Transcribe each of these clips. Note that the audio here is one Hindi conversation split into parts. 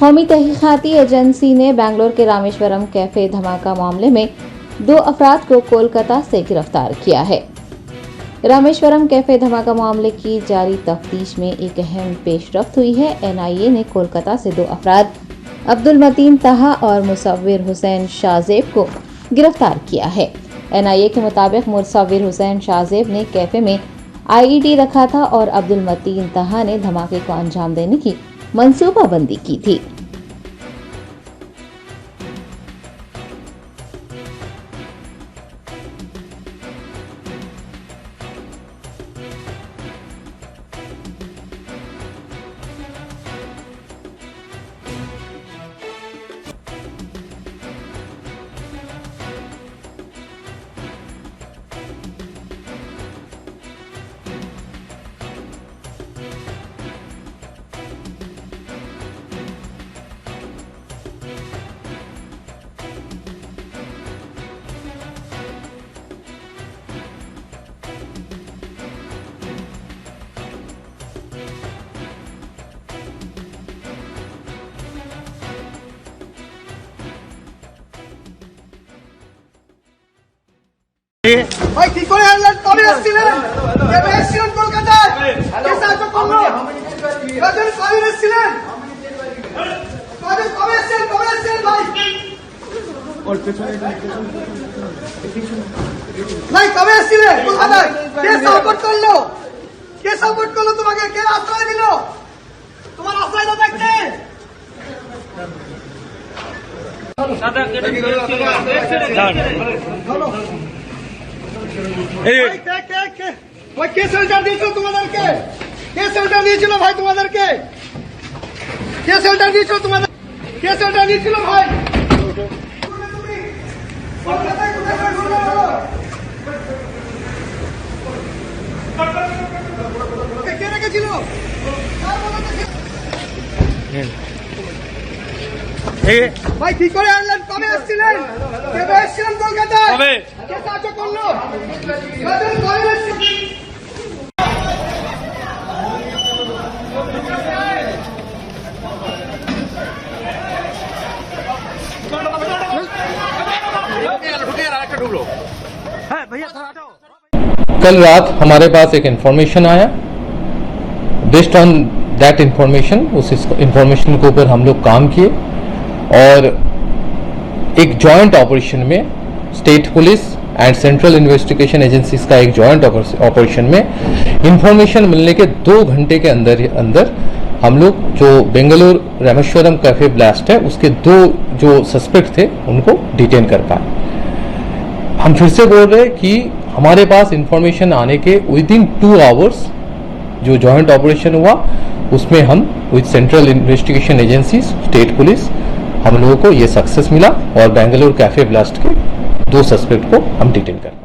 कौमी तहकीकाती एजेंसी ने बेंगलोर के रामेश्वरम कैफे धमाका मामले में 2 अफराद को कोलकाता से गिरफ्तार किया है। रामेश्वरम कैफे धमाका मामले की जारी तफ्तीश में एक अहम पेशरफ्त हुई है। एनआईए ने कोलकाता से 2 अफराद अब्दुल मतीन तहा और मुसव्विर हुसैन शाहजेब को गिरफ्तार किया है। एनआईए के मुताबिक मुसव्विर हुसैन शाहजेब ने कैफे में आईईडी रखा था और अब्दुल मतीन तहा ने धमाके को अंजाम देने की मंसूबाबंदी की थी। ভাই কি করে আনলেন? কবে এসেছিলেন? কবে এসেছিলেন কলকাতায়? কে সাহায্য করলো? কবে এসেছিলেন? কবে এসেছিলেন ভাই? ভাই কবে এসেছিলেন কলকাতায়? কে সাপোর্ট করলো? কে সাপোর্ট করলো তোমাকে? কে আশ্রয় দিল? তোমার আশ্রয় দাতা কে? সাদা কেটে কে শেল্টার দিয়েছিল তোমাদেরকে? কে শেল্টার দিয়েছিল ভাই তোমাদেরকে? কে শেল্টার দিয়েছিল তোমাদের? কে শেল্টার দিয়েছিল ভাই? কে রেখেছিল? ভাই কি করে আনলেন? কবে এসেছিলেন? কবে এসেছিলেন কলকাতায়? কে সাহায্য করলো? কবে এসেছিলেন? कल रात हमारे पास एक इंफॉर्मेशन आया। बेस्ड ऑन दैट इंफॉर्मेशन, उस इंफॉर्मेशन के ऊपर हम लोग काम किए और एक जॉइंट ऑपरेशन में state police and central investigation agencies का एक जॉइंट ऑपरेशन में इंफॉर्मेशन मिलने के 2 घंटे के अंदर हम लोग जो बेंगलुरु रामेश्वरम कैफे ब्लास्ट है उसके 2 जो सस्पेक्ट थे उनको डिटेन कर पाए। हम फिर से बोल रहे हैं कि हमारे पास इंफॉर्मेशन आने के विदिन 2 आवर्स जो जॉइंट ऑपरेशन हुआ उसमें हम with central investigation agencies state police हम लोगों को ये सक्सेस मिला और बेंगलुरु कैफे ब्लास्ट के 2 सस्पेक्ट को हम डिटेन कर पाए।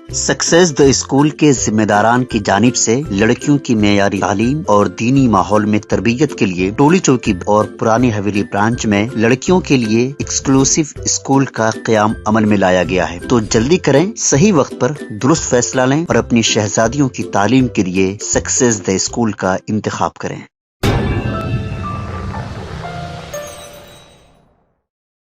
सक्सेस द स्कूल के जिम्मेदारान की जानिब से लड़कियों की मेयारी तालीम और दीनी माहौल में तरबियत के लिए टोली चौकी और पुरानी हवेली ब्रांच में लड़कियों के लिए एक्सक्लूसिव स्कूल का क़याम अमल में लाया गया है। तो जल्दी करें, सही वक्त पर दुरुस्त फैसला लें और अपनी शहजादियों की तालीम के लिए सक्सेस द स्कूल का इंतखाब करें।